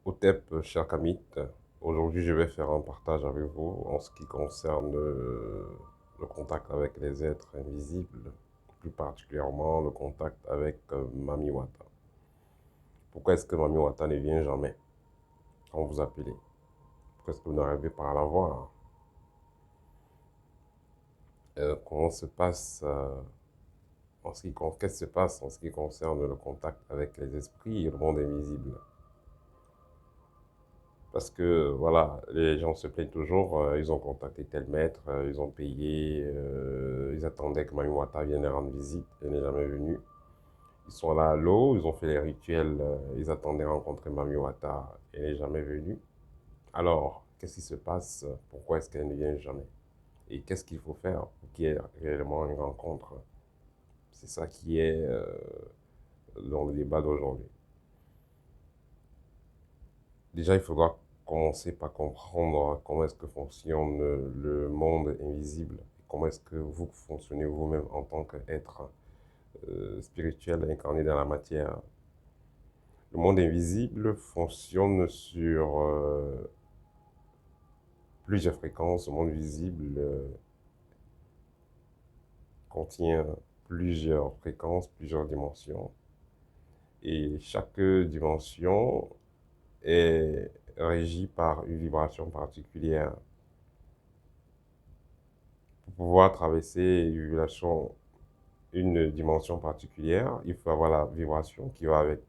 Otep, cher Kamit, aujourd'hui je vais faire un partage avec vous en ce qui concerne le contact avec les êtres invisibles, plus particulièrement le contact avec Mami Wata. Pourquoi est-ce que Mami Wata ne vient jamais quand vous appelez? Pourquoi est-ce que vous n'arrivez pas à la voir? Comment se passe qu'est-ce qui se passe en ce qui concerne le contact avec les esprits et le monde invisible? Parce que, voilà, les gens se plaignent toujours, ils ont contacté tel maître, ils ont payé, ils attendaient que Mami Wata vienne leur rendre visite, elle n'est jamais venue. Ils sont là à l'eau, ils ont fait les rituels, ils attendaient rencontrer Mami Wata, elle n'est jamais venue. Alors, qu'est-ce qui se passe? Pourquoi est-ce qu'elle ne vient jamais? Et qu'est-ce qu'il faut faire pour qu'il y ait réellement une rencontre? C'est ça qui est dans le débat d'aujourd'hui. Déjà, il faudra commencer par comprendre comment est-ce que fonctionne le monde invisible, comment est-ce que vous fonctionnez vous-même en tant qu'être spirituel incarné dans la matière. Le monde invisible fonctionne sur plusieurs fréquences. Le monde visible contient plusieurs fréquences, plusieurs dimensions. Et chaque dimension est régie par une vibration particulière. Pour pouvoir traverser une dimension particulière, il faut avoir la vibration qui va avec.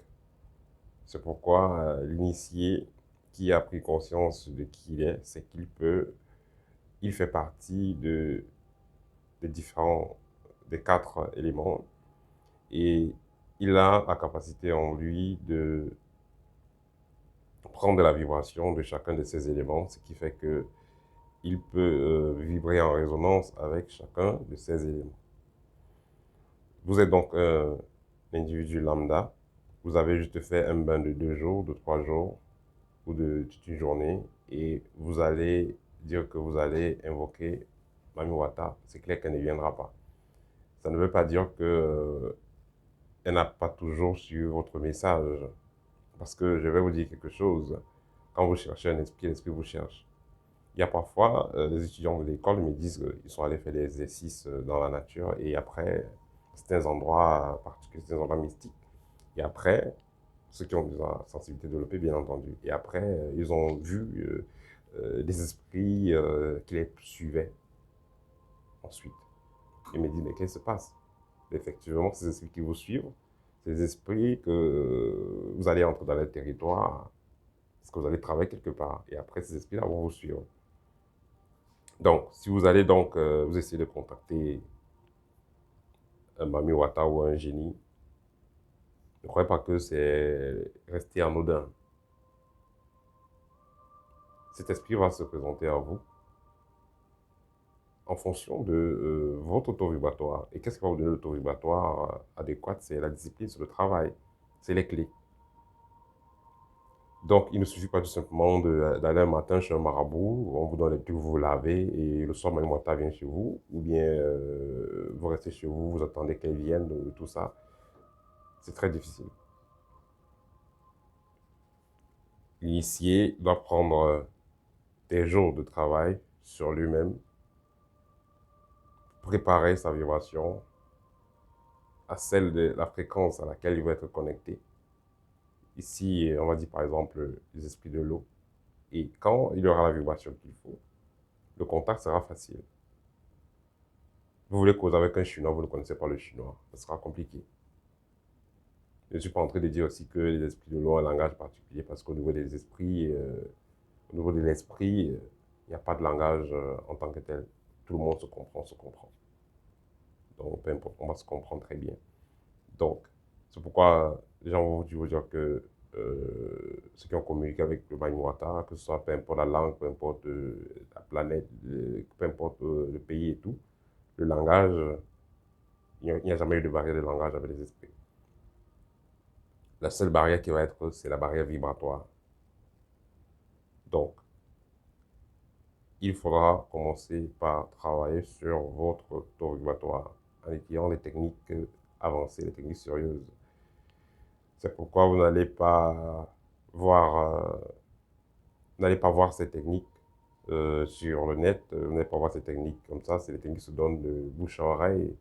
C'est pourquoi l'initié qui a pris conscience de qui il est, c'est il fait partie des quatre éléments et il a la capacité en lui de prendre la vibration de chacun de ces éléments, ce qui fait que il peut vibrer en résonance avec chacun de ces éléments. Vous êtes donc un individu lambda. Vous avez juste fait un bain de 2 jours, de 3 jours ou de toute une journée et vous allez dire que vous allez invoquer Mami Wata. C'est clair qu'elle ne viendra pas. Ça ne veut pas dire que elle n'a pas toujours su votre message. Parce que je vais vous dire quelque chose. Quand vous cherchez un esprit, l'esprit vous cherche. Il y a parfois les étudiants de l'école me disent qu'ils sont allés faire des exercices dans la nature et après, certains endroits particuliers, certains endroits mystiques. Et après, ceux qui ont des sensibilités développées, bien entendu. Et après, ils ont vu des esprits qui les suivaient ensuite. Ils me disent, mais qu'est-ce qui se passe? Effectivement, ces esprits qui vous suivent, ces esprits que vous allez entrer dans le territoire, parce que vous allez travailler quelque part. Et après, ces esprits-là vont vous suivre. Donc, si vous allez donc, vous essayez de contacter un Mami Wata ou un génie, ne croyez pas que c'est resté anodin. Cet esprit va se présenter à vous en fonction de votre taux vibratoire. Et qu'est-ce qui va vous donner le taux vibratoire adéquat? C'est la discipline, c'est le travail, c'est les clés. Donc, il ne suffit pas tout simplement d'aller un matin chez un marabout, on vous donne les trucs, vous vous lavez, et le soir, Mani Wata vient chez vous, ou bien vous restez chez vous, vous attendez qu'elle vienne, tout ça. C'est très difficile. L'initié doit prendre des jours de travail sur lui-même, préparer sa vibration à celle de la fréquence à laquelle il va être connecté. Ici, on va dire par exemple les esprits de l'eau. Et quand il aura la vibration qu'il faut, le contact sera facile. Vous voulez causer avec un Chinois, vous ne connaissez pas le chinois, ce sera compliqué. Je ne suis pas en train de dire aussi que les esprits de l'eau ont un langage particulier parce qu'au niveau des esprits, au niveau de l'esprit, il n'y a pas de langage en tant que tel. Tout le monde se comprend, se comprend. Donc, peu importe, on va se comprendre très bien. Donc, c'est pourquoi les gens vont vous dire que ceux qui ont communiqué avec le Mani Wata, que ce soit peu importe la langue, peu importe la planète, peu importe le pays et tout, le langage, il n'y a jamais eu de barrière de langage avec les esprits. La seule barrière qui va être, c'est la barrière vibratoire. Donc, il faudra commencer par travailler sur votre taux vibratoire en utilisant les techniques avancées, les techniques sérieuses. C'est pourquoi vous n'allez pas voir, n'allez pas voir ces techniques sur le net, n'allez pas voir ces techniques comme ça, c'est des techniques qui se donnent de bouche à oreille,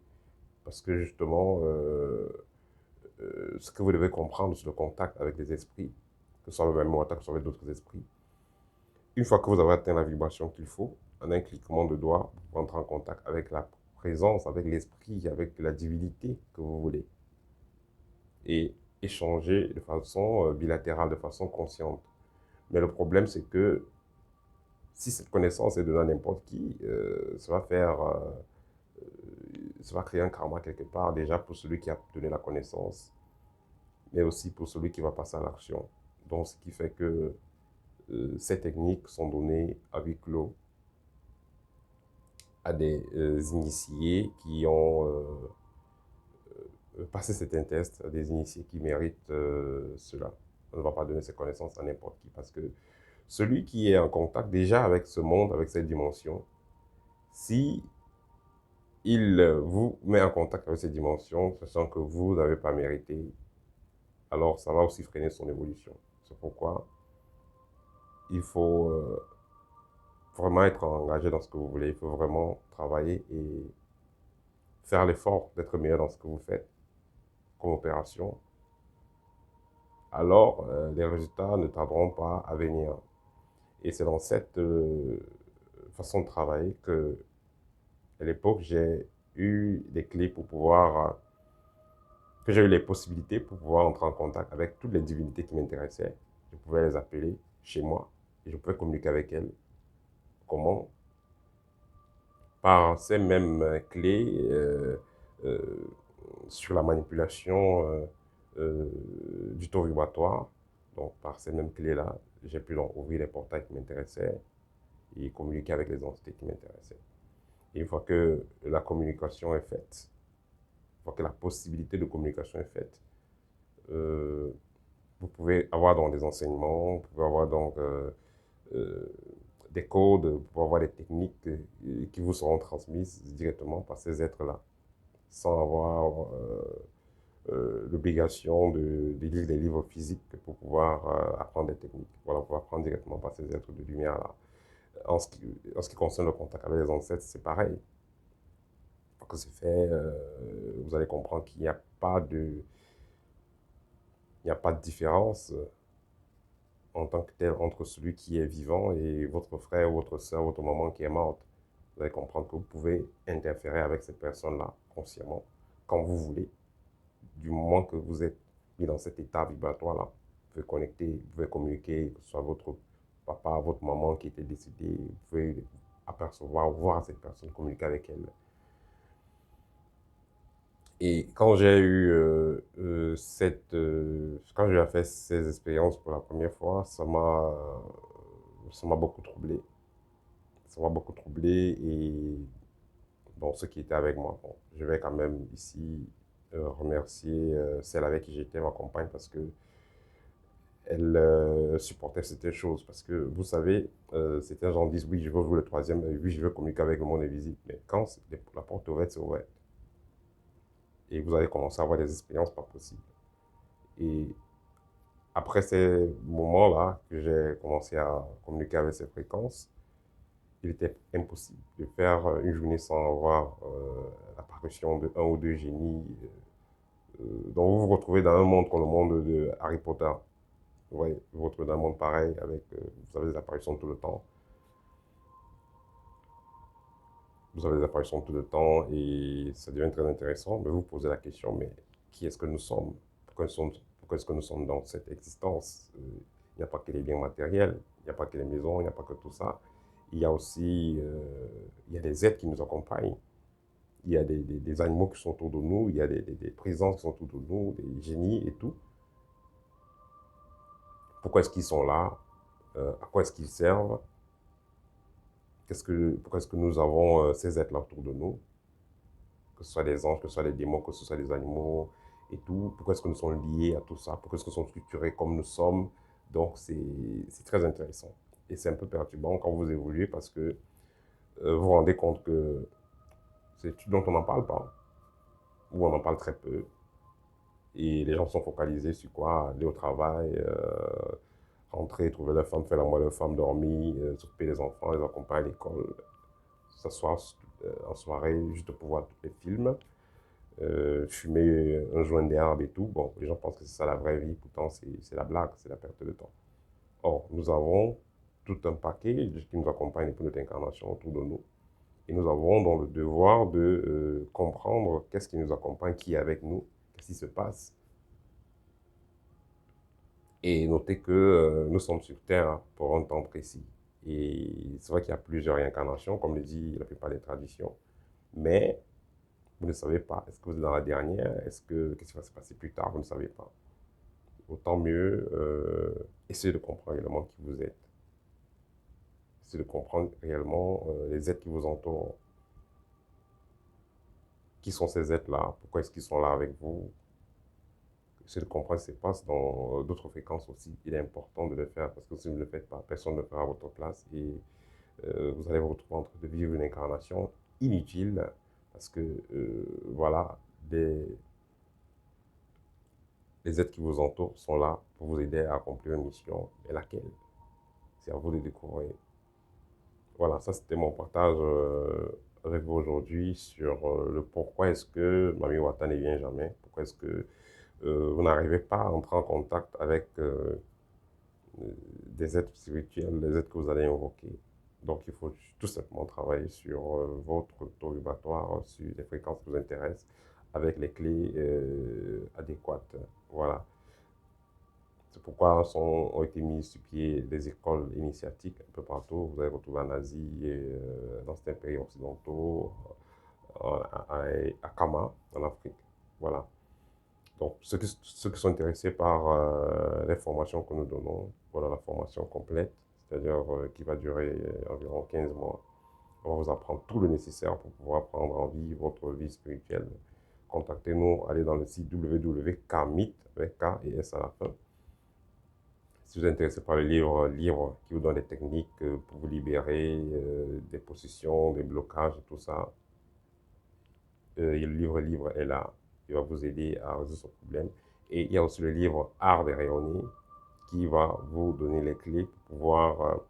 parce que justement, ce que vous devez comprendre, c'est le contact avec les esprits, que ce soit le même mot, que ce soit avec d'autres esprits. Une fois que vous avez atteint la vibration qu'il faut, en un cliquement de doigts, vous pouvez entrer en contact avec la présence, avec l'esprit, avec la divinité que vous voulez. Et échanger de façon bilatérale, de façon consciente. Mais le problème, c'est que si cette connaissance est donnée à n'importe qui, ça va créer un karma quelque part, déjà pour celui qui a donné la connaissance, mais aussi pour celui qui va passer à l'action. Donc, ce qui fait que ces techniques sont données à huis clos à des initiés qui ont passé certains tests, à des initiés qui méritent cela. On ne va pas donner ces connaissances à n'importe qui, parce que celui qui est en contact déjà avec ce monde, avec cette dimension, si il vous met en contact avec cette dimension, sachant que vous n'avez pas mérité, alors ça va aussi freiner son évolution. C'est pourquoi il faut vraiment être engagé dans ce que vous voulez. Il faut vraiment travailler et faire l'effort d'être meilleur dans ce que vous faites comme opération. Alors, les résultats ne tarderont pas à venir. Et c'est dans cette façon de travailler que, à l'époque, j'ai eu les clés pour pouvoir, que j'ai eu les possibilités pour pouvoir entrer en contact avec toutes les divinités qui m'intéressaient. Je pouvais les appeler chez moi et je pouvais communiquer avec elles. Comment? Par ces mêmes clés euh, sur la manipulation du taux vibratoire. Donc, par ces mêmes clés-là, j'ai pu donc ouvrir les portails qui m'intéressaient et communiquer avec les entités qui m'intéressaient. Et une fois que la communication est faite, une fois que la possibilité de communication est faite, euh, vous pouvez avoir donc des enseignements, vous pouvez avoir donc euh, des codes, vous pouvez avoir des techniques qui vous seront transmises directement par ces êtres-là, sans avoir l'obligation de lire des livres physiques pour pouvoir apprendre des techniques. Voilà, pour apprendre directement par ces êtres de lumière-là. En ce qui concerne le contact avec les ancêtres, c'est pareil. Quand c'est fait, vous allez comprendre qu'il n'y a pas de, il n'y a pas de différence en tant que tel entre celui qui est vivant et votre frère, votre soeur, votre maman qui est morte. Vous allez comprendre que vous pouvez interférer avec cette personne-là consciemment, quand vous voulez, du moment que vous êtes mis dans cet état vibratoire-là. Vous pouvez connecter, vous pouvez communiquer, que ce soit votre papa, votre maman qui était décédée, vous pouvez apercevoir, voir cette personne, communiquer avec elle. Et quand j'ai eu quand j'ai fait ces expériences pour la première fois, ça m'a beaucoup troublé. Ça m'a beaucoup troublé et bon, ceux qui étaient avec moi, bon, je vais quand même ici remercier celle avec qui j'étais, ma compagne, parce que elle supportait certaines choses. Parce que vous savez, certains gens disent oui, je veux jouer le troisième, oui, je veux communiquer avec le monde invisible. Mais quand la porte est ouverte, c'est ouverte. Et vous allez commencer à avoir des expériences pas possibles. Et après ces moments-là que j'ai commencé à communiquer avec ces fréquences, il était impossible de faire une journée sans avoir l'apparition de un ou deux génies. Donc vous vous retrouvez dans un monde comme le monde de Harry Potter. Vous voyez, vous vous retrouvez dans un monde pareil avec, vous avez des apparitions tout le temps. Vous avez des apparitions tout le temps et ça devient très intéressant. Mais vous vous posez la question, mais qui est-ce que nous sommes? Pourquoi est-ce que nous sommes dans cette existence? Il n'y a pas que les biens matériels, il n'y a pas que les maisons, il n'y a pas que tout ça. Il y a aussi il y a des êtres qui nous accompagnent. Il y a des animaux qui sont autour de nous, il y a des présences qui sont autour de nous, des génies et tout. Pourquoi est-ce qu'ils sont là? À quoi est-ce qu'ils servent? Pourquoi est-ce que nous avons ces êtres-là autour de nous? Que ce soit des anges, que ce soit des démons, que ce soit des animaux et tout. Pourquoi est-ce que nous sommes liés à tout ça? Pourquoi est-ce que nous sommes structurés comme nous sommes? Donc, c'est très intéressant. Et c'est un peu perturbant quand vous évoluez parce que vous vous rendez compte que c'est tout dont on n'en parle pas, ou on en parle très peu. Et les gens sont focalisés sur quoi? Aller au travail, rentrer, trouver leur femme, faire l'amour à leur femme, dormir, s'occuper des enfants, les accompagner à l'école, s'asseoir en soirée, juste pour voir tous les films, fumer un joint d'herbe et tout. Bon, les gens pensent que c'est ça la vraie vie, pourtant c'est la blague, c'est la perte de temps. Or, nous avons tout un paquet qui nous accompagne pour notre incarnation autour de nous. Et nous avons donc le devoir de comprendre qu'est-ce qui nous accompagne, qui est avec nous, qu'est-ce qui se passe. Et noter que nous sommes sur Terre pour un temps précis. Et c'est vrai qu'il y a plusieurs réincarnations, comme le dit la plupart des traditions. Mais vous ne savez pas. Est-ce que vous êtes dans la dernière? Qu'est-ce qui va se passer plus tard? Vous ne savez pas. Autant mieux essayer de comprendre réellement qui vous êtes. Essayez de comprendre réellement les êtres qui vous entourent. Qui sont ces êtres-là? Pourquoi est-ce qu'ils sont là avec vous? Essayez de comprendre ce qui se passe dans d'autres fréquences aussi. Il est important de le faire parce que si vous ne le faites pas, personne ne le fera à votre place et vous allez vous retrouver en train de vivre une incarnation inutile parce que, voilà, les êtres qui vous entourent sont là pour vous aider à accomplir une mission. Mais laquelle? C'est à vous de découvrir. Voilà, ça c'était mon partage avec vous aujourd'hui sur le pourquoi est-ce que Mami Wata ne vient jamais, pourquoi est-ce que vous n'arrivez pas à entrer en contact avec des êtres spirituels, des êtres que vous allez invoquer. Donc il faut tout simplement travailler sur votre taux vibratoire, sur les fréquences qui vous intéressent, avec les clés adéquates. Voilà. C'est pourquoi ont été mis sur pied des écoles initiatiques un peu partout. Vous allez retrouver en Asie, et, dans certains pays occidentaux, à Kama, en Afrique. Voilà. Donc, ceux qui sont intéressés par les formations que nous donnons, voilà la formation complète, c'est-à-dire qui va durer environ 15 mois. On va vous apprendre tout le nécessaire pour pouvoir prendre en vie votre vie spirituelle. Contactez-nous, allez dans le site www.kamit, avec K et S à la fin. Si vous êtes intéressé par le livre qui vous donne des techniques pour vous libérer des possessions, des blocages, tout ça, le livre est là. Il va vous aider à résoudre ce problème. Et il y a aussi le livre Art de rayonner qui va vous donner les clés pour pouvoir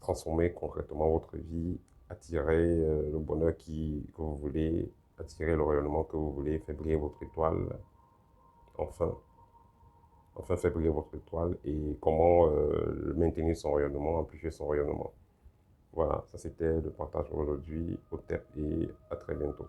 transformer concrètement votre vie, attirer le bonheur que vous voulez, attirer le rayonnement que vous voulez, faire briller votre étoile, enfin. Enfin, faire briller votre étoile et comment maintenir son rayonnement, amplifier son rayonnement. Voilà, ça c'était le partage aujourd'hui au TEP et à très bientôt.